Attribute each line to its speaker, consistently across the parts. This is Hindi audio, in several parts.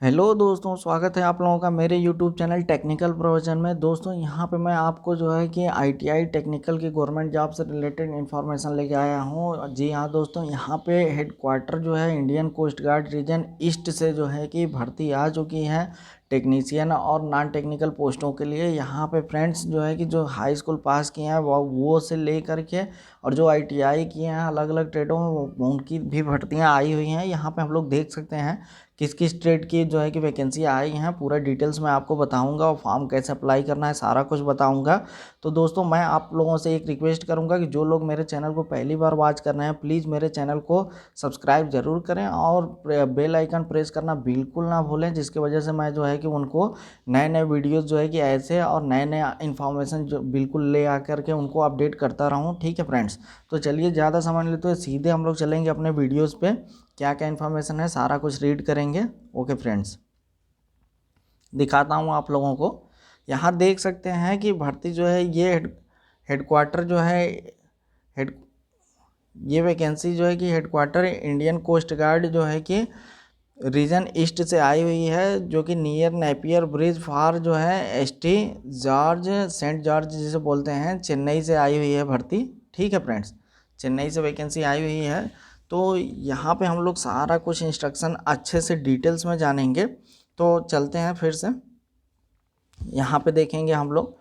Speaker 1: हेलो दोस्तों, स्वागत है आप लोगों का मेरे यूट्यूब चैनल टेक्निकल प्रोविजन में। दोस्तों यहाँ पे मैं आपको जो है कि आईटीआई टेक्निकल की गवर्नमेंट जॉब से रिलेटेड इन्फॉर्मेशन लेके आया हूँ। जी हाँ दोस्तों, यहाँ पे हेडक्वार्टर जो है Indian coast guard region east से जो है कि भर्ती आ चुकी है टेक्नीशियन और नॉन टेक्निकल पोस्टों के लिए। यहाँ पे फ्रेंड्स जो है कि जो हाई स्कूल पास किए हैं वो से ले करके और जो आईटीआई किए हैं अलग अलग ट्रेडों में उनकी भी भर्तियाँ आई हुई हैं। यहाँ पे हम लोग देख सकते हैं किस किस ट्रेड की जो है कि वैकेंसी आई हैं। पूरा डिटेल्स मैं आपको बताऊंगा और फॉर्म कैसे अप्लाई करना है सारा कुछ बताऊंगा। तो दोस्तों मैं आप लोगों से एक रिक्वेस्ट करूंगा कि जो लोग मेरे चैनल को पहली बार वॉच कर रहे हैं प्लीज़ मेरे चैनल को सब्सक्राइब ज़रूर करें और बेल आइकन प्रेस करना बिल्कुल ना भूलें, जिसकी वजह से मैं जो है कि उनको नए नए वीडियोज़ जो है कि ऐसे और नए नए इन्फॉर्मेशन जो बिल्कुल ले आकर के उनको अपडेट करता रहूँ। ठीक है फ्रेंड्स, तो चलिए ज़्यादा समय लेते हुए सीधे हम लोग चलेंगे अपने वीडियोज़ पे। क्या क्या इन्फॉर्मेशन है सारा कुछ रीड करेंगे। ओके फ्रेंड्स, दिखाता हूँ आप लोगों को। यहाँ देख सकते हैं कि भर्ती जो है ये हेडक्वार्टर जो है हेड ये वैकेंसी जो है कि हेडक्वार्टर इंडियन कोस्ट गार्ड जो है कि रीजन ईस्ट से आई हुई है, जो कि नियर नेपियर ब्रिज फार जो है एसटी जॉर्ज सेंट जॉर्ज जिसे बोलते हैं, चेन्नई से आई हुई है भर्ती। ठीक है फ्रेंड्स, चेन्नई से वैकेंसी आई हुई है। तो यहाँ पे हम लोग सारा कुछ इंस्ट्रक्शन अच्छे से डिटेल्स में जानेंगे। तो चलते हैं फिर से, यहाँ पे देखेंगे हम लोग।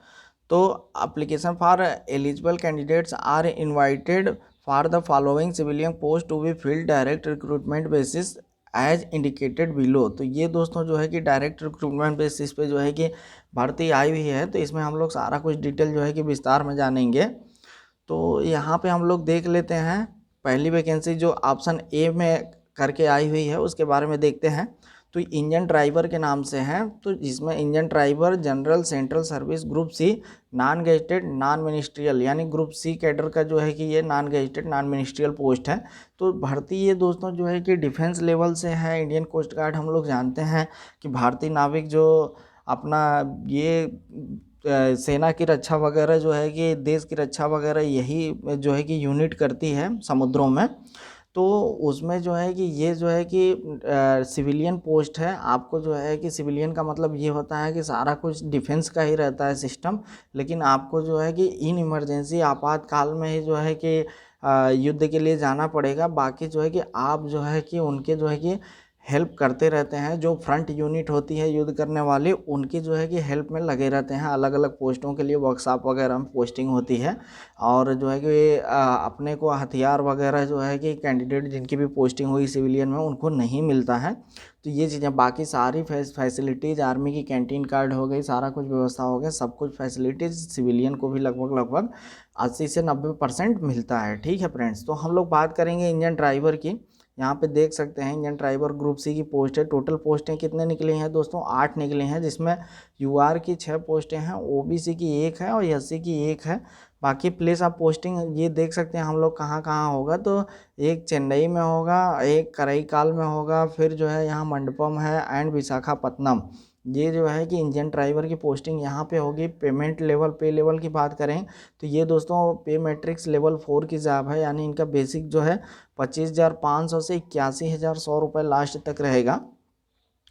Speaker 1: तो application for eligible candidates are invited for the following civilian post to be filled direct recruitment basis as indicated below. तो ये दोस्तों जो है कि डायरेक्ट रिक्रूटमेंट बेसिस पे जो है कि भर्ती आई हुई है। तो इसमें हम लोग सारा कुछ डिटेल जो है कि विस्तार में जानेंगे। तो यहाँ पे हम लोग देख लेते हैं पहली वैकेंसी जो ऑप्शन ए में करके आई हुई है उसके बारे में देखते हैं। तो इंजन ड्राइवर के नाम से है, तो इसमें engine driver general central service group C non gazetted non ministerial, यानी ग्रुप सी कैडर का जो है कि ये non gazetted non ministerial post है। तो भर्ती ये दोस्तों जो है कि डिफेंस लेवल से है। इंडियन कोस्ट गार्ड हम लोग जानते हैं कि भारतीय नाविक जो अपना ये सेना की रक्षा वगैरह जो है कि देश की रक्षा वगैरह यही जो है कि यूनिट करती है समुद्रों में। तो उसमें जो है कि ये जो है कि सिविलियन पोस्ट है। आपको जो है कि सिविलियन का मतलब ये होता है कि सारा कुछ डिफेंस का ही रहता है सिस्टम, लेकिन आपको जो है कि इन इमरजेंसी आपातकाल में ही जो है कि युद्ध के लिए जाना पड़ेगा। बाकी जो है कि आप जो है कि उनके जो है कि हेल्प करते रहते हैं। जो फ्रंट यूनिट होती है युद्ध करने वाली, उनकी जो है कि हेल्प में लगे रहते हैं। अलग अलग पोस्टों के लिए वर्कशॉप वगैरह में पोस्टिंग होती है और जो है कि अपने को हथियार वगैरह जो है कि कैंडिडेट जिनकी भी पोस्टिंग हुई सिविलियन में उनको नहीं मिलता है। तो ये चीज़ें बाकी सारी फैसिलिटीज़ आर्मी की कैंटीन कार्ड हो गई, सारा कुछ व्यवस्था हो गया, सब कुछ फैसिलिटीज़ सिविलियन को भी लगभग लगभग 80 से 90% मिलता है। ठीक है फ्रेंड्स, तो हम लोग बात करेंगे इंजन ड्राइवर की। यहाँ पे देख सकते हैं इंजन ड्राइवर ग्रुप सी की पोस्ट है। टोटल पोस्टें कितने निकली हैं दोस्तों? 8 निकली हैं, जिसमें यूआर की 6 पोस्टें हैं, ओबीसी की 1 है और एससी की 1 है। बाकी प्लेस ऑफ पोस्टिंग ये देख सकते हैं हम लोग कहाँ कहाँ होगा। तो एक चेन्नई में होगा, एक कराईकाल में होगा, फिर जो है यहाँ मंडपम है एंड विशाखापत्तनम। ये जो है कि इंजन ड्राइवर की पोस्टिंग यहाँ पे होगी। पेमेंट लेवल पे लेवल की बात करें तो ये दोस्तों पे मैट्रिक्स लेवल 4 की जॉब है, यानी इनका बेसिक जो है 25,500 से 81,100 रुपये लास्ट तक रहेगा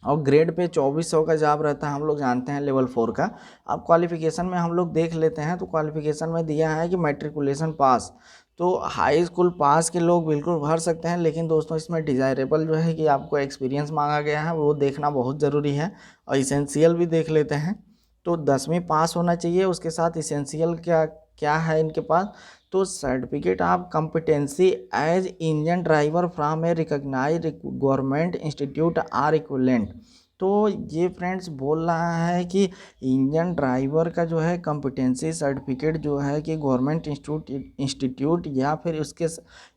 Speaker 1: और ग्रेड पे 2400 का जॉब रहता है, हम लोग जानते हैं लेवल 4 का। अब क्वालिफिकेशन में हम लोग देख लेते हैं। तो क्वालिफिकेशन में दिया है कि मैट्रिकुलेशन पास। तो हाई स्कूल पास के लोग बिल्कुल भर सकते हैं, लेकिन दोस्तों इसमें डिज़ायरेबल जो है कि आपको एक्सपीरियंस मांगा गया है, वो देखना बहुत ज़रूरी है। और इसेंशियल भी देख लेते हैं। तो 10वीं पास होना चाहिए, उसके साथ इसेंशियल क्या क्या है इनके पास। तो certificate of competency as engine driver from a recognized government institute or equivalent. तो ये फ्रेंड्स बोल रहा है कि इंजन ड्राइवर का जो है कंपिटेंसी सर्टिफिकेट जो है कि गवर्नमेंट इंस्टीट्यूट या फिर उसके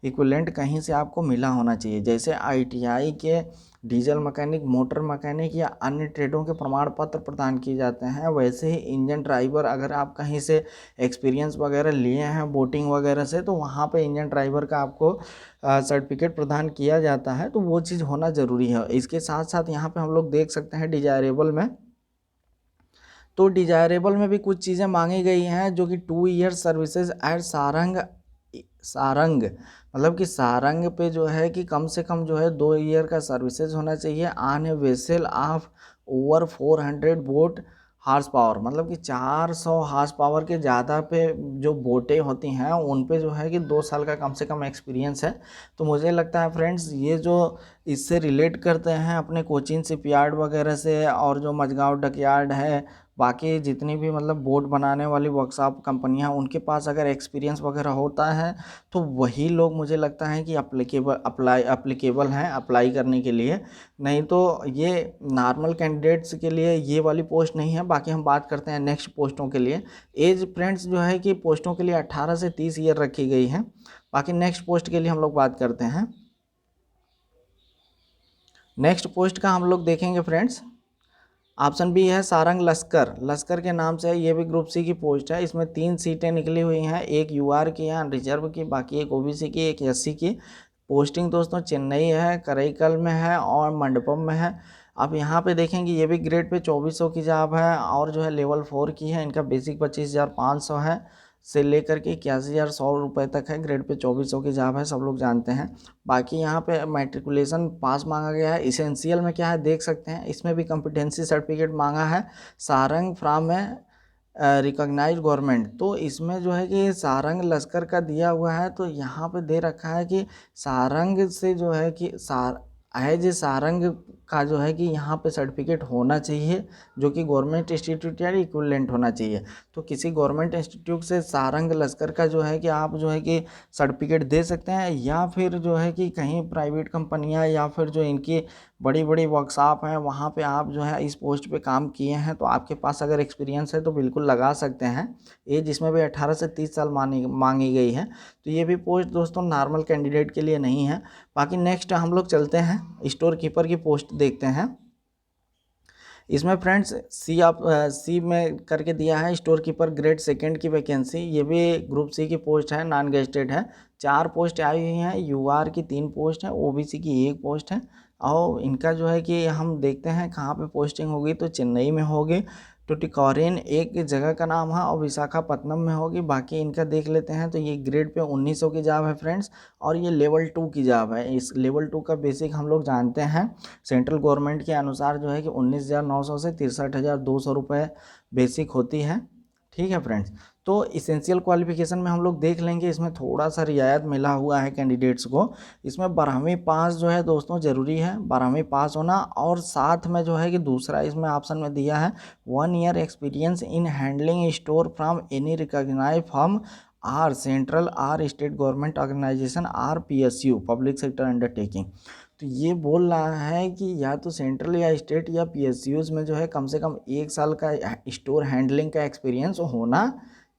Speaker 1: इक्विवेलेंट कहीं से आपको मिला होना चाहिए। जैसे आईटीआई के डीजल मैकेनिक, मोटर मैकेनिक या अन्य ट्रेडों के प्रमाण पत्र प्रदान किए जाते हैं, वैसे ही इंजन ड्राइवर अगर आप कहीं से एक्सपीरियंस वगैरह लिए हैं बोटिंग वगैरह से, तो वहाँ पे इंजन ड्राइवर का आपको सर्टिफिकेट प्रदान किया जाता है। तो वो चीज़ होना ज़रूरी है। इसके साथ साथ यहाँ पे हम लोग देख सकते हैं डिजायरेबल में। तो डिजायरेबल में भी कुछ चीज़ें मांगी गई हैं, जो कि 2 year services at Sarang Sarang, मतलब कि सारंग पे जो है कि कम से कम जो है 2 ईयर का सर्विसेज होना चाहिए। On a vessel of over 400 boat horse power, मतलब कि 400 हार्स पावर के ज़्यादा पे जो बोटें होती हैं उन पे जो है कि 2 साल का कम से कम एक्सपीरियंस है। तो मुझे लगता है फ्रेंड्स ये जो इससे रिलेट करते हैं अपने कोचिन शिपयार्ड वगैरह से, और जो मझगांव डकयार्ड है, बाकी जितनी भी मतलब बोट बनाने वाली वर्कशॉप कंपनियां, उनके पास अगर एक्सपीरियंस वगैरह होता है तो वही लोग मुझे लगता है कि अप्लीकेबल हैं अप्लाई करने के लिए। नहीं तो ये नॉर्मल कैंडिडेट्स के लिए ये वाली पोस्ट नहीं है। बाकी हम बात करते हैं नेक्स्ट पोस्टों के लिए। एज फ्रेंड्स जो है कि पोस्टों के लिए 18 से 30 ईयर रखी गई है। बाकी नेक्स्ट पोस्ट के लिए हम लोग बात करते हैं। नेक्स्ट पोस्ट का हम लोग देखेंगे फ्रेंड्स, ऑप्शन बी है सारंग लश्कर। लश्कर के नाम से है, ये भी ग्रुप सी की पोस्ट है। इसमें 3 सीटें निकली हुई हैं, एक यूआर की है रिजर्व की, बाकी एक ओबीसी की, एक एससी की। पोस्टिंग दोस्तों चेन्नई है, कराईकल में है और मंडपम में है। अब यहाँ पे देखेंगे ये भी ग्रेड पे 2400 की जॉब है, और जो है लेवल 4 की है। इनका बेसिक 25,500 है से लेकर के 81,100 रुपये तक है। ग्रेड पे 2400 की जॉब है, सब लोग जानते हैं। बाकी यहाँ पे मैट्रिकुलेशन पास मांगा गया है। इसेंशियल में क्या है देख सकते हैं, इसमें भी कॉम्पिटेंसी सर्टिफिकेट मांगा है, सारंग फ्रॉम है रिकॉग्नाइज्ड गवर्नमेंट। तो इसमें जो है कि सारंग लश्कर का दिया हुआ है, तो यहाँ पे दे रखा है कि सारंग से जो है कि एज ए सारंग का जो है कि यहाँ पे सर्टिफिकेट होना चाहिए, जो कि गवर्नमेंट इंस्टीट्यूट या इक्विवेलेंट होना चाहिए। तो किसी गवर्नमेंट इंस्टीट्यूट से सारंग लश्कर का जो है कि आप जो है कि सर्टिफिकेट दे सकते हैं, या फिर जो है कि कहीं प्राइवेट कंपनियां या फिर जो इनकी बड़ी बड़ी वर्कशॉप हैं वहाँ पे आप जो है इस पोस्ट पे काम किए हैं, तो आपके पास अगर एक्सपीरियंस है तो बिल्कुल लगा सकते हैं। एज इसमें भी 18 से 30 साल मांगी गई है। तो ये भी पोस्ट दोस्तों नॉर्मल कैंडिडेट के लिए नहीं है। बाकी नेक्स्ट हम लोग चलते हैं, स्टोर कीपर की पोस्ट देखते हैं। इसमें फ्रेंड्स सी में करके दिया है स्टोर कीपर ग्रेड सेकंड की वैकेंसी। ये भी ग्रुप सी की पोस्ट है, नॉन गेस्टेड है। 4 पोस्ट आई हुई हैं, यूआर की 3 पोस्ट है, ओबीसी की 1 पोस्ट है। और इनका जो है कि हम देखते हैं कहाँ पे पोस्टिंग होगी, तो चेन्नई में होगी, टुटिकोरिन एक जगह का नाम है, और विशाखापत्तनम में होगी। बाकी इनका देख लेते हैं, तो ये ग्रेड पे 1900 की जॉब है फ्रेंड्स, और ये लेवल 2 की जॉब है। इस लेवल 2 का बेसिक हम लोग जानते हैं सेंट्रल गवर्नमेंट के अनुसार जो है कि 19,900 से 63,200 रुपये बेसिक होती है। ठीक है फ्रेंड्स। तो इसेंशियल क्वालिफिकेशन में हम लोग देख लेंगे, इसमें थोड़ा सा रियायत मिला हुआ है कैंडिडेट्स को। इसमें 12वीं पास जो है दोस्तों ज़रूरी है, 12वीं पास होना, और साथ में जो है कि दूसरा इसमें ऑप्शन में दिया है 1 year experience in handling store from any recognized firm or central or state government organization or PSU public sector undertaking. तो ये बोल रहा है कि या तो सेंट्रल या स्टेट या पीएसयूज में जो है कम से कम 1 साल का स्टोर हैंडलिंग का एक्सपीरियंस होना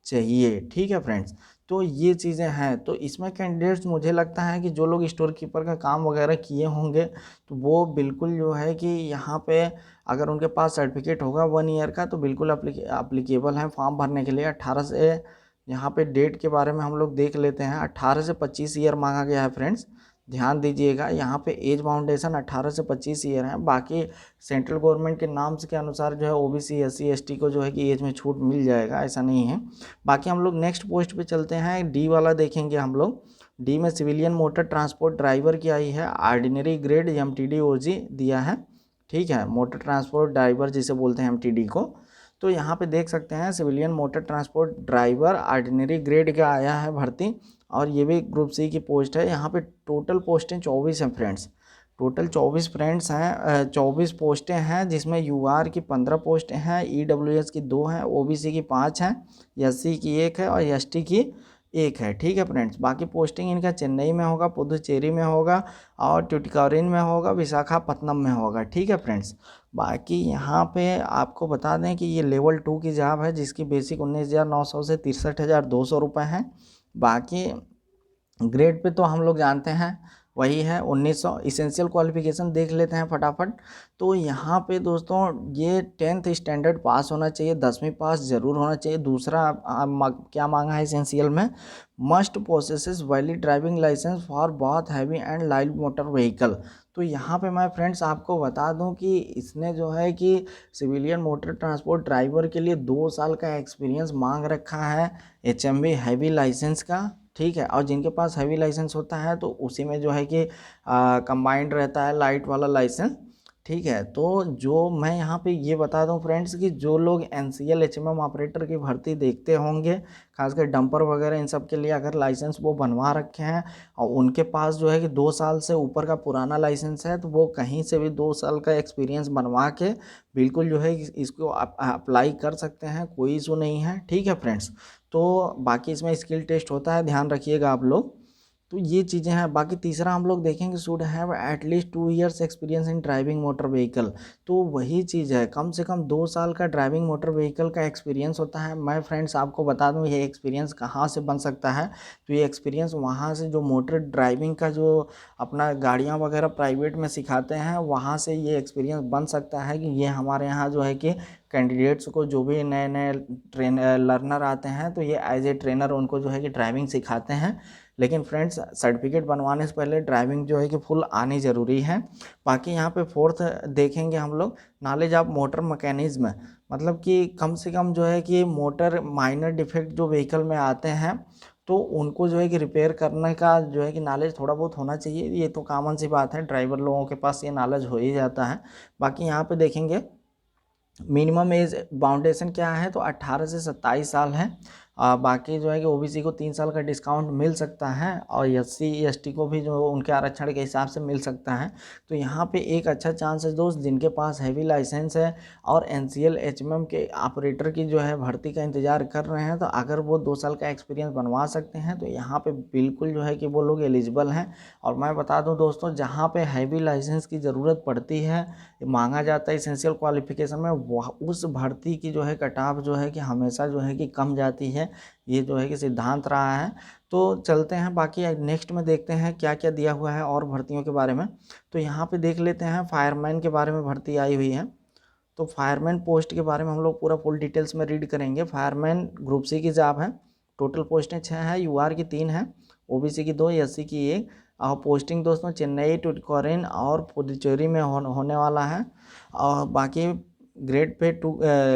Speaker 1: चाहिए। ठीक है फ्रेंड्स। तो ये चीज़ें हैं। तो इसमें कैंडिडेट्स मुझे लगता है कि जो लोग स्टोर कीपर का काम वगैरह किए होंगे, तो वो बिल्कुल जो है कि यहाँ पे अगर उनके पास सर्टिफिकेट होगा 1 ईयर का, तो बिल्कुल अप्लीकेबल है फॉर्म भरने के लिए। 18 से यहाँ पे डेट के बारे में हम लोग देख लेते हैं, 18 से 25 ईयर मांगा गया है फ्रेंड्स, ध्यान दीजिएगा। यहाँ पे एज बाउंडेशन 18 से 25 ईयर है। बाकी सेंट्रल गवर्नमेंट के नाम्स के अनुसार जो है ओबीसी एससी एसटी को जो है कि एज में छूट मिल जाएगा, ऐसा नहीं है। बाकी हम लोग नेक्स्ट पोस्ट पे चलते हैं, डी वाला देखेंगे हम लोग। डी में सिविलियन मोटर ट्रांसपोर्ट ड्राइवर की आई है, ऑर्डिनरी ग्रेड एमटीडी ओजी दिया है। ठीक है, मोटर ट्रांसपोर्ट ड्राइवर जिसे बोलते हैं एमटीडी को। तो यहाँ पे देख सकते हैं civilian motor transport driver ordinary grade का आया है भर्ती, और ये भी ग्रुप सी की पोस्ट है। यहाँ पे टोटल पोस्टें 24 हैं फ्रेंड्स, टोटल 24 फ्रेंड्स हैं, 24 पोस्टें हैं, जिसमें यूआर की 15 पोस्टें हैं, ईडब्ल्यूएस की 2 हैं, ओबीसी की 5 हैं, एससी की 1 है और एसटी की 1 है। ठीक है फ्रेंड्स। बाकी पोस्टिंग इनका चेन्नई में होगा, पुदुचेरी में होगा, और ट्यूटिकोरिन में होगा, विशाखापत्तनम में होगा। ठीक है फ्रेंड्स। बाकी यहाँ पे आपको बता दें कि ये लेवल 2 की जॉब है, जिसकी बेसिक 19,900 से 63,200 रुपये है। बाकी ग्रेड पे तो हम लोग जानते हैं वही है 1900। इसेंशियल क्वालिफिकेशन देख लेते हैं फटाफट। तो यहाँ पे दोस्तों ये 10th स्टैंडर्ड पास होना चाहिए, 10वीं पास ज़रूर होना चाहिए। दूसरा क्या मांगा है इसेंशियल में, must possesses valid driving licence for बहुत heavy and light motor vehicle. तो यहाँ पे मैं फ्रेंड्स आपको बता दूं कि इसने जो है कि सिविलियन मोटर ट्रांसपोर्ट ड्राइवर के लिए 2 साल का एक्सपीरियंस मांग रखा है, एचएमवी हैवी लाइसेंस का। ठीक है। और जिनके पास हैवी लाइसेंस होता है तो उसी में जो है कि कंबाइंड रहता है लाइट वाला लाइसेंस, ठीक है। तो जो मैं यहाँ पे ये बता दूँ फ्रेंड्स कि जो लोग NCL HMM ऑपरेटर की भर्ती देखते होंगे, खासकर डंपर वगैरह इन सब के लिए अगर लाइसेंस वो बनवा रखे हैं और उनके पास जो है कि 2 साल से ऊपर का पुराना लाइसेंस है, तो वो कहीं से भी 2 साल का एक्सपीरियंस बनवा के बिल्कुल जो है इसको अप्लाई कर सकते हैं, कोई इशू नहीं है, ठीक है फ्रेंड्स। तो बाकी इसमें स्किल टेस्ट होता है, ध्यान रखिएगा आप लोग। तो ये चीज़ें हैं। बाकी तीसरा हम लोग देखेंगे should have at least 2 years experience in driving motor vehicle. तो वही चीज़ है, कम से कम 2 साल का ड्राइविंग मोटर व्हीकल का एक्सपीरियंस होता है। मैं फ्रेंड्स आपको बता दूं ये एक्सपीरियंस कहाँ से बन सकता है, तो ये एक्सपीरियंस वहाँ से जो मोटर ड्राइविंग का जो अपना गाड़ियाँ वगैरह प्राइवेट में सिखाते हैं वहाँ से ये एक्सपीरियंस बन सकता है कि ये हमारे यहाँ जो है कि कैंडिडेट्स को जो भी नए नए लर्नर आते हैं तो ये एज ए ट्रेनर उनको जो है कि ड्राइविंग सिखाते हैं। लेकिन फ्रेंड्स सर्टिफिकेट बनवाने से पहले ड्राइविंग जो है कि फुल आनी ज़रूरी है। बाकी यहाँ पे फोर्थ देखेंगे हम लोग नॉलेज ऑफ मोटर मैकेनिज्म, मतलब कि कम से कम जो है कि मोटर माइनर डिफेक्ट जो व्हीकल में आते हैं तो उनको जो है कि रिपेयर करने का जो है कि नॉलेज थोड़ा बहुत होना चाहिए। ये तो कॉमन सी बात है, ड्राइवर लोगों के पास ये नॉलेज हो ही जाता है। बाकी यहाँ पे देखेंगे मिनिमम एज बाउंडेशन क्या है, तो 18 से 27 साल है। बाकी जो है कि OBC को 3 साल का डिस्काउंट मिल सकता है और SC ST को भी जो उनके आरक्षण के हिसाब से मिल सकता है। तो यहाँ पे एक अच्छा चांस है दोस्त, जिनके पास हैवी लाइसेंस है और NCL HMM के ऑपरेटर की जो है भर्ती का इंतज़ार कर रहे हैं, तो अगर वो 2 साल का एक्सपीरियंस बनवा सकते हैं तो यहाँ पे बिल्कुल जो है कि वो लोग एलिजिबल हैं। और मैं बता दूँ दोस्तों, जहाँ पे हैवी लाइसेंस की ज़रूरत पड़ती है, मांगा जाता है इसेंशियल क्वालिफिकेशन में, वह उस भर्ती की जो है कट ऑफ जो है कि हमेशा जो है कि कम जाती है। ये जो है कि सिद्धांत रहा है। तो चलते हैं बाकी नेक्स्ट में देखते हैं क्या क्या दिया हुआ है और भर्तियों के बारे में। तो यहाँ पे देख लेते हैं फायरमैन के बारे में भर्ती आई हुई है। तो फायरमैन पोस्ट के बारे में हम लोग पूरा फुल डिटेल्स में रीड करेंगे। फायरमैन ग्रुप C की जॉब है। टोटल पोस्टें 6 हैं, UR की 3 हैं, OBC की 2, SC की 1। और पोस्टिंग दोस्तों चेन्नई, टुटिकोरिन और पुडुचेरी में होने वाला है। और बाकी ग्रेड पे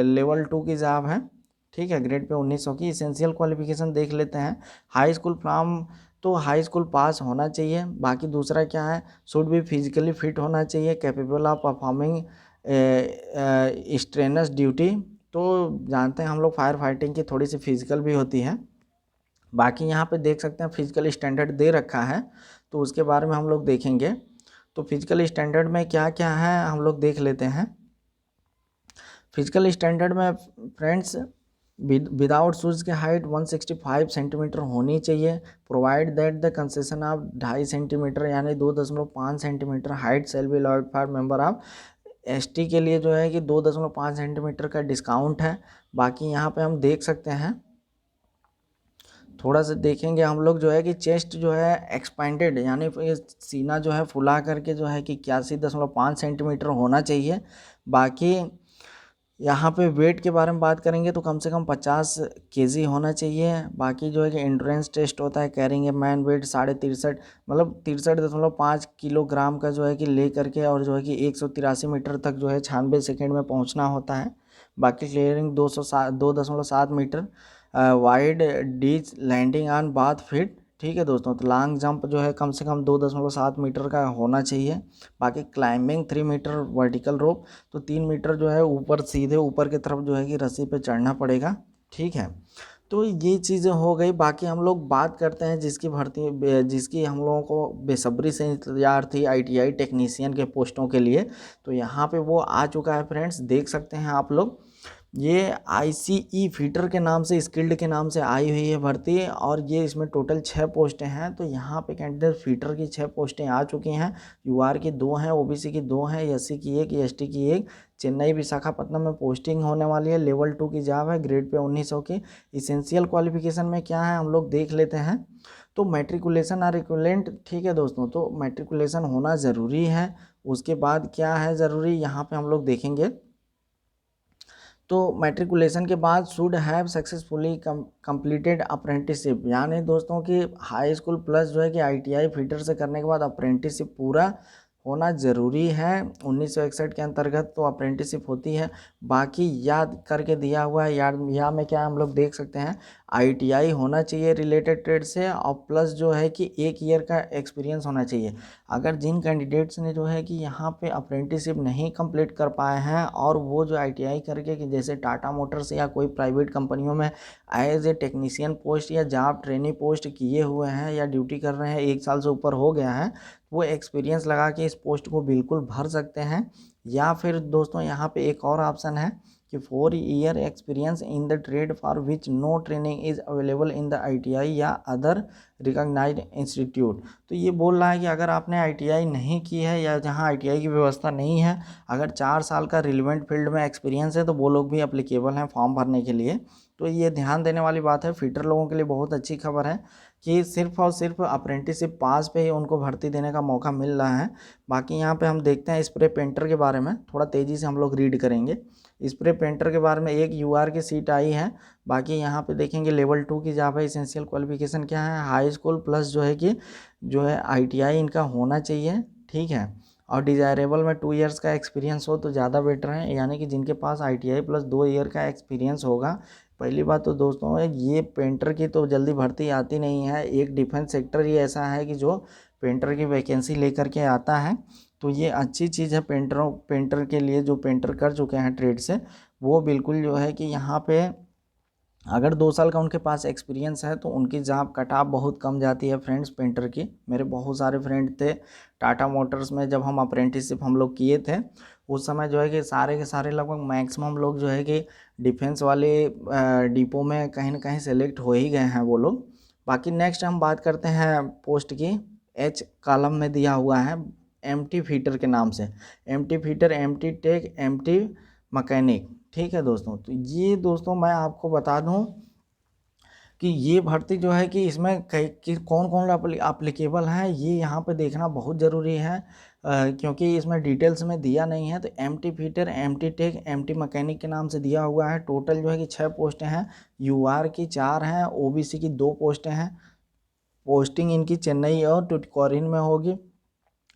Speaker 1: लेवल 2 की जॉब है, ठीक है। ग्रेड पे 1900 की। इसेंशियल क्वालिफिकेशन देख लेते हैं। हाई स्कूल फ्रॉम, तो हाई स्कूल पास होना चाहिए। बाकी दूसरा क्या है, शुड भी फिजिकली फिट होना चाहिए, capable of performing strenuous duty. तो जानते हैं हम लोग फायर फाइटिंग की थोड़ी सी फिजिकल भी होती है। बाकी यहाँ पे देख सकते हैं फिजिकल स्टैंडर्ड दे रखा है, तो उसके बारे में हम लोग देखेंगे। तो फिजिकल स्टैंडर्ड में क्या क्या है हम लोग देख लेते हैं। फिजिकल स्टैंडर्ड में फ्रेंड्स विदाउट शूज की हाइट 165 सेंटीमीटर होनी चाहिए। Provide that the concession of 2.5 centimetre यानी 2.5 centimetre height shall be allot for member of ST के लिए जो है कि 2.5 सेंटीमीटर का डिस्काउंट है। बाकी यहाँ पे हम देख सकते हैं, थोड़ा सा देखेंगे हम लोग जो है कि चेस्ट जो है एक्सपेंडेड यानी सीना जो है फुला करके जो है कि 81.5 सेंटीमीटर होना चाहिए। बाकी यहाँ पे वेट के बारे में बात करेंगे तो कम से कम 50 kg होना चाहिए। बाकी जो है कि एंड्योरेंस टेस्ट होता है, कैरिंग ए मैन वेट 63.5 मतलब 63.5 किलोग्राम का जो है कि ले करके और जो है कि 183 मीटर तक जो है 96 सेकेंड में पहुँचना होता है। बाकी क्लियरिंग 2.7 मीटर। वाइड डीज लैंडिंग ऑन बाथ फिट, ठीक है दोस्तों। तो लॉन्ग जंप जो है कम से कम 2.7 मीटर का होना चाहिए। बाकी क्लाइंबिंग 3 मीटर वर्टिकल रोप, तो 3 मीटर जो है ऊपर सीधे ऊपर की तरफ जो है कि रस्सी पे चढ़ना पड़ेगा, ठीक है। तो ये चीज़ें हो गई। बाकी हम लोग बात करते हैं जिसकी हम लोगों को बेसब्री से इंतजार थी ITI टेक्नीशियन के पोस्टों के लिए, तो यहाँ पे वो आ चुका है फ्रेंड्स, देख सकते हैं आप लोग। ये ICE फीटर के नाम से, स्किल्ड के नाम से आई हुई है भर्ती, और ये इसमें टोटल 6 पोस्टें हैं। तो यहाँ पे कैंडिडेट फीटर की 6 पोस्टें आ चुकी हैं। UR की 2 हैं, OBC की 2 हैं, SC की 1, ST की 1। चेन्नई विशाखापट्टनम में पोस्टिंग होने वाली है। लेवल 2 की जॉब है, ग्रेड पे 1900 की। इसेंशियल क्वालिफिकेशन में क्या है हम लोग देख लेते हैं। तो मैट्रिकुलेशन आर इक्विवेलेंट, ठीक है दोस्तों। तो मैट्रिकुलेशन होना ज़रूरी है। उसके बाद क्या है ज़रूरी, यहाँ पे हम लोग देखेंगे। तो मैट्रिकुलेशन के बाद should have successfully completed apprenticeship, यानी दोस्तों कि हाई स्कूल प्लस जो है कि ITI फीटर से करने के बाद अप्रेंटिसशिप पूरा होना ज़रूरी है। 1961 के अंतर्गत तो अप्रेंटिसशिप होती है। बाकी याद करके दिया हुआ है, याद या में क्या हम लोग देख सकते हैं आईटीआई होना चाहिए रिलेटेड ट्रेड से, और प्लस जो है कि 1 ईयर का एक्सपीरियंस होना चाहिए। अगर जिन कैंडिडेट्स ने जो है कि यहाँ पे अप्रेंटिसशिप नहीं कंप्लीट कर पाए हैं और वो जो आईटीआई करके कि जैसे टाटा मोटर्स या कोई प्राइवेट कंपनियों में एज ए टेक्नीशियन पोस्ट या जॉब ट्रेनिंग पोस्ट किए हुए हैं या ड्यूटी कर रहे हैं, 1 साल से ऊपर हो गया है, वो एक्सपीरियंस लगा के इस पोस्ट को बिल्कुल भर सकते हैं। या फिर दोस्तों यहाँ पे एक और ऑप्शन है कि 4 year experience in the trade for which no training is available in the ITI या अदर रिकॉग्नाइज्ड इंस्टीट्यूट। तो ये बोल रहा है कि अगर आपने आईटीआई नहीं की है या जहाँ आईटीआई की व्यवस्था नहीं है, अगर 4 साल का रिलेवेंट फील्ड में एक्सपीरियंस है, तो वो लोग भी अप्लीकेबल हैं फॉर्म भरने के लिए। तो ये ध्यान देने वाली बात है। फिटर लोगों के लिए बहुत अच्छी खबर है कि सिर्फ और सिर्फ अप्रेंटिसशिप पास पे ही उनको भर्ती देने का मौका मिल रहा है। बाकी यहाँ पे हम देखते हैं स्प्रे पेंटर के बारे में, थोड़ा तेज़ी से हम लोग रीड करेंगे। स्प्रे पेंटर के बारे में एक यूआर की सीट आई है। बाकी यहाँ पे देखेंगे लेवल 2 की जॉब है। इसेंशियल क्वालिफिकेशन क्या है, हाई स्कूल प्लस जो है कि जो है आईटीआई इनका होना चाहिए, ठीक है। और डिज़ायरेबल में 2 ईयर्स का एक्सपीरियंस हो तो ज़्यादा बेटर है, यानी कि जिनके पास आईटीआई प्लस 2 ईयर का एक्सपीरियंस होगा। पहली बात तो दोस्तों ये पेंटर की तो जल्दी भर्ती आती नहीं है, एक डिफेंस सेक्टर ही ऐसा है कि जो पेंटर की वैकेंसी लेकर के आता है। तो ये अच्छी चीज़ है पेंटर के लिए, जो पेंटर कर चुके हैं ट्रेड से, वो बिल्कुल जो है कि यहाँ पे अगर 2 साल का उनके पास एक्सपीरियंस है तो उनकी जॉब कट ऑफ बहुत कम जाती है फ्रेंड्स पेंटर की। मेरे बहुत सारे फ्रेंड थे टाटा मोटर्स में, जब हम अप्रेंटिसशिप हम लोग किए थे उस समय जो है कि सारे के सारे लगभग मैक्सिमम लोग जो है कि डिफेंस वाले डिपो में कहीं ना कहीं सेलेक्ट हो ही गए हैं वो लोग। बाकी नेक्स्ट हम बात करते हैं पोस्ट की। एच कॉलम में दिया हुआ है एमटी फीटर के नाम से, MT fitter, MT tech, MT mechanic, ठीक है दोस्तों। तो ये दोस्तों मैं आपको बता दूं कि ये भर्ती जो है कि इसमें कि कौन कौन अप्लीकेबल है, ये यहाँ पे देखना बहुत ज़रूरी है, क्योंकि इसमें डिटेल्स में दिया नहीं है। तो MT fitter, MT tech, MT mechanic के नाम से दिया हुआ है। टोटल जो है कि 6 पोस्टें हैं, यूआर की 4 हैं, ओबीसी की 2 पोस्टें हैं। पोस्टिंग इनकी चेन्नई और टुटिकोरिन में होगी।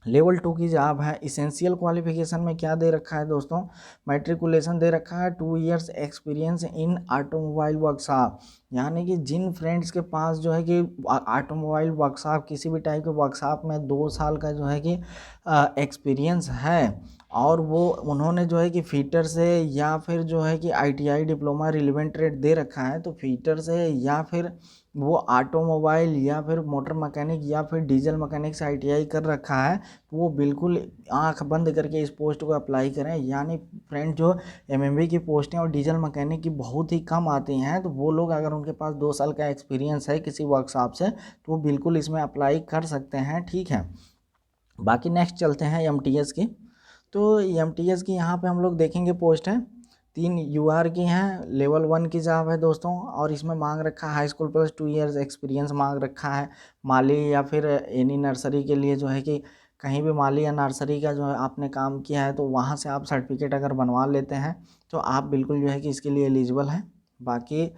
Speaker 1: लेवल 2 की जॉब है। इसेंशियल क्वालिफिकेशन में क्या दे रखा है दोस्तों, मैट्रिकुलेशन दे रखा है, 2 years experience in automobile workshop. यानी कि जिन फ्रेंड्स के पास जो है कि ऑटोमोबाइल वर्कशॉप, किसी भी टाइप के वर्कशॉप में 2 साल का जो है कि एक्सपीरियंस है, और वो उन्होंने जो है कि फीटर से या फिर जो है कि आईटीआई डिप्लोमा रिलेवेंट ट्रेड दे रखा है, तो फीटर से या फिर वो ऑटोमोबाइल या फिर मोटर मैकेनिक या फिर डीजल मैकेनिक से आईटीआई कर रखा है, तो वो बिल्कुल आंख बंद करके इस पोस्ट को अप्लाई करें। यानी फ्रेंड जो एमएमवी की पोस्टें और डीजल मैकेनिक की बहुत ही कम आती हैं, तो वो लोग अगर उनके पास 2 साल का एक्सपीरियंस है किसी वर्कशॉप से, तो वो बिल्कुल इसमें अप्लाई कर सकते हैं, ठीक है। बाकी नेक्स्ट चलते हैं एमटीएस की। तो एमटीएस की यहाँ पे हम लोग देखेंगे पोस्ट है, 3 यूआर की हैं, लेवल 1 की जॉब है दोस्तों, और इसमें मांग रखा है high school plus 2 years experience मांग रखा है। माली या फिर एनी नर्सरी के लिए जो है कि कहीं भी माली या नर्सरी का जो है आपने काम किया है, तो वहाँ से आप सर्टिफिकेट अगर बनवा लेते हैं तो आप बिल्कुल जो है कि इसके लिए एलिजिबल हैं। बाकी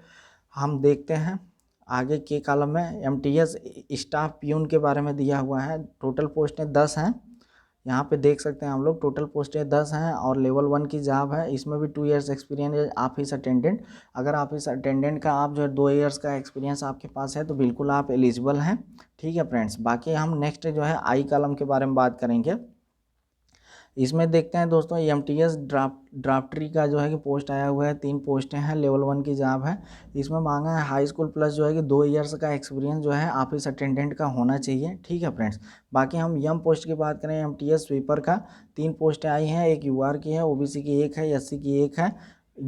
Speaker 1: हम देखते हैं आगे के कॉलम में एमटीएस स्टाफ पियून के बारे में दिया हुआ है। टोटल पोस्टें 10 हैं, यहाँ पे देख सकते हैं हम लोग, टोटल पोस्टें 10 हैं और लेवल 1 की जॉब है। इसमें भी 2 ईयर्स एक्सपीरियंस है ऑफिस अटेंडेंट। अगर ऑफिस अटेंडेंट का आप जो है 2 ईयर्स का एक्सपीरियंस आपके पास है तो बिल्कुल आप एलिजिबल हैं, ठीक है फ्रेंड्स। बाकी हम नेक्स्ट जो है आई कॉलम के बारे में बात करेंगे। इसमें देखते हैं दोस्तों एमटीएस ड्राफ्टरी का जो है कि पोस्ट आया हुआ है, 3 पोस्टें हैं, लेवल 1 की जॉब है। इसमें मांगा है हाई स्कूल प्लस जो है कि 2 ईयर्स का एक्सपीरियंस जो है ऑफिस अटेंडेंट का होना चाहिए, ठीक है फ्रेंड्स। बाकी हम यम पोस्ट की बात करें, एमटीएस स्वीपर का 3 पोस्टें आई हैं, एक यूआर की है, ओबीसी की 1 है, एससी की 1 है।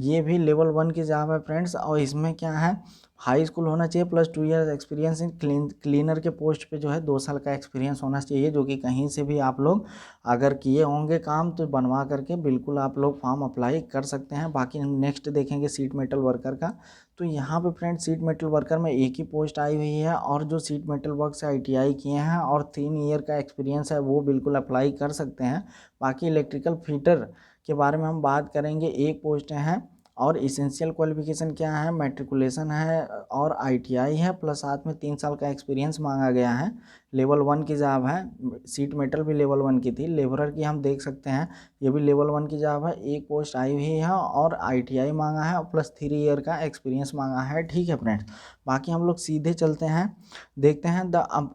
Speaker 1: ये भी लेवल 1 की जॉब है फ्रेंड्स, और इसमें क्या है, हाई स्कूल होना चाहिए plus 2 years experience in cleaner के पोस्ट पे जो है 2 साल का एक्सपीरियंस होना चाहिए, जो कि कहीं से भी आप लोग अगर किए होंगे काम तो बनवा करके बिल्कुल आप लोग फॉर्म अप्लाई कर सकते हैं। बाकी हम नेक्स्ट देखेंगे सीट मेटल वर्कर का। तो यहाँ पे फ्रेंड सीट मेटल वर्कर में एक ही पोस्ट आई हुई है, और जो सीट मेटल वर्क से आईटीआई किए हैं और 3 ईयर का एक्सपीरियंस है वो बिल्कुल अप्लाई कर सकते हैं। बाकी इलेक्ट्रिकल फिटर के बारे में हम बात करेंगे, एक पोस्ट है और इसेंशियल क्वालिफिकेशन क्या है, मैट्रिकुलेशन है और ITI है, प्लस साथ में 3 साल का एक्सपीरियंस मांगा गया है। लेवल 1 की जॉब है, सीट मेटल भी लेवल 1 की थी, लेबरर की हम देख सकते हैं ये भी लेवल 1 की जॉब है। एक पोस्ट आई हुई है और ITI मांगा है और प्लस 3 ईयर का एक्सपीरियंस मांगा है। ठीक है फ्रेंड्स, बाकी हम लोग सीधे चलते हैं, देखते हैं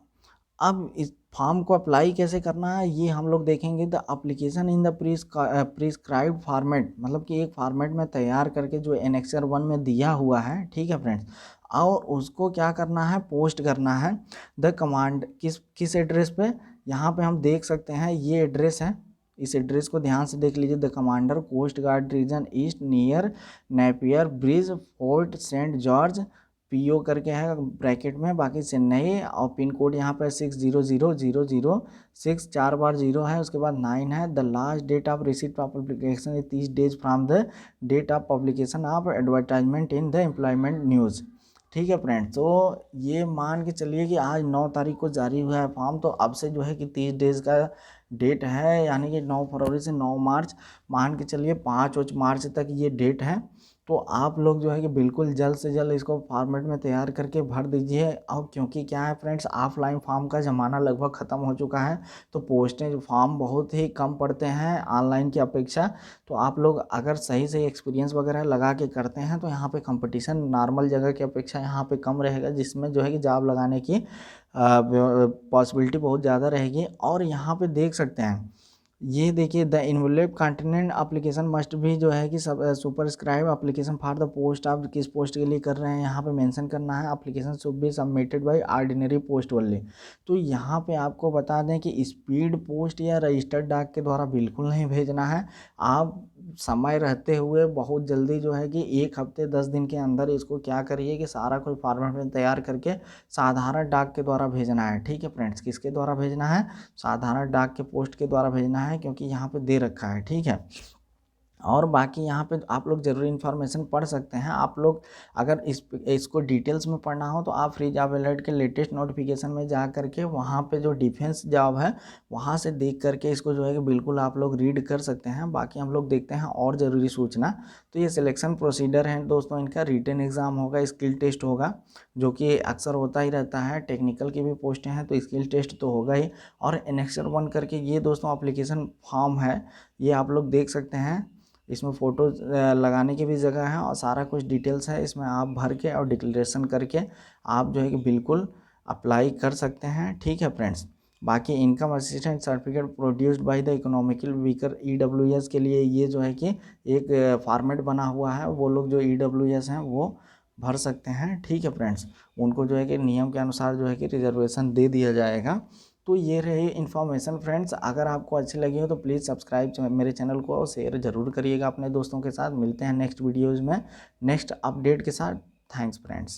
Speaker 1: अब इस फॉर्म को अप्लाई कैसे करना है ये हम लोग देखेंगे। The application in the prescribed format, मतलब कि एक फॉर्मेट में तैयार करके जो एनेक्सर 1 में दिया हुआ है, ठीक है फ्रेंड्स, और उसको क्या करना है, पोस्ट करना है। द कमांड किस एड्रेस पे, यहाँ पे हम देख सकते हैं ये एड्रेस है, इस एड्रेस को ध्यान से देख लीजिए। The commander coast guard region east near Napier bridge fort Saint George, PO करके है ब्रैकेट में, बाकी चेन्नई, और पिन कोड यहाँ पर 600006, 4 बार 0 है, उसके बाद 9 है। The last date of receipt of publication 30 days from the date of publication of advertisement in the employment news. ठीक है फ्रेंड्स, तो ये मान के चलिए कि आज 9 तारीख को जारी हुआ है फॉर्म, तो अब से जो है कि 30 डेज का डेट है, यानी कि 9 फरवरी से 9 मार्च, मान के चलिए 5 मार्च तक ये डेट है। तो आप लोग जो है कि बिल्कुल जल्द से जल्द इसको फॉर्मेट में तैयार करके भर दीजिए। और क्योंकि क्या है फ्रेंड्स, ऑफलाइन फॉर्म का ज़माना लगभग ख़त्म हो चुका है, तो पोस्टें फॉर्म बहुत ही कम पड़ते हैं ऑनलाइन की अपेक्षा। तो आप लोग अगर सही से एक्सपीरियंस वगैरह लगा के करते हैं तो यहाँ पे कंपटीशन नॉर्मल जगह की अपेक्षा यहाँ पे कम रहेगा, जिसमें जो है कि जॉब लगाने की पॉसिबिलिटी बहुत ज़्यादा रहेगी। और यहाँ पे देख सकते हैं, ये देखिए, the involve content application must भी जो है कि सब सुपरस्क्राइब एप्लीकेशन फॉर द पोस्ट, आप किस पोस्ट के लिए कर रहे हैं यहाँ पे मेंशन करना है। Application should be submitted by ordinary post only. तो यहाँ पे आपको बता दें कि स्पीड पोस्ट या रजिस्टर्ड डाक के द्वारा बिल्कुल नहीं भेजना है। आप समय रहते हुए बहुत जल्दी जो है कि 1 हफ्ते 10 दिन के अंदर इसको क्या करिए कि सारा कुछ फॉर्मेट में तैयार करके साधारण डाक के द्वारा भेजना है। ठीक है फ्रेंड्स, किसके द्वारा भेजना है, साधारण डाक के पोस्ट के द्वारा भेजना है, क्योंकि यहाँ पे दे रखा है। ठीक है, और बाकी यहाँ पे आप लोग ज़रूरी इन्फॉर्मेशन पढ़ सकते हैं। आप लोग अगर इसको डिटेल्स में पढ़ना हो तो आप फ्री जॉब अलर्ट के लेटेस्ट नोटिफिकेशन में जा करके वहाँ पे जो डिफेंस जॉब है वहाँ से देख करके इसको जो है कि बिल्कुल आप लोग रीड कर सकते हैं। बाकी हम लोग देखते हैं और ज़रूरी सूचना। तो ये सिलेक्शन प्रोसीडर है दोस्तों, इनका रिटन एग्ज़ाम होगा, स्किल टेस्ट होगा, जो कि अक्सर होता ही रहता है। टेक्निकल की भी पोस्टें हैं तो स्किल टेस्ट तो होगा ही। और एनेक्सर 1 करके ये दोस्तों एप्लीकेशन फॉर्म है, ये आप लोग देख सकते हैं। इसमें फ़ोटो लगाने की भी जगह है और सारा कुछ डिटेल्स है, इसमें आप भर के और डिक्लेरेशन करके आप जो है कि बिल्कुल अप्लाई कर सकते हैं। ठीक है फ्रेंड्स, बाकी income assistant certificate produced by the economical weaker EWS के लिए ये जो है कि एक फॉर्मेट बना हुआ है, वो लोग जो EWS हैं वो भर सकते हैं। ठीक है फ्रेंड्स, उनको जो है कि नियम के अनुसार जो है कि रिजर्वेशन दे दिया जाएगा। तो ये रही इन्फॉर्मेशन फ्रेंड्स, अगर आपको अच्छी लगी हो तो प्लीज़ सब्सक्राइब मेरे चैनल को और शेयर ज़रूर करिएगा अपने दोस्तों के साथ। मिलते हैं नेक्स्ट वीडियोज़ में नेक्स्ट अपडेट के साथ। Thanks friends.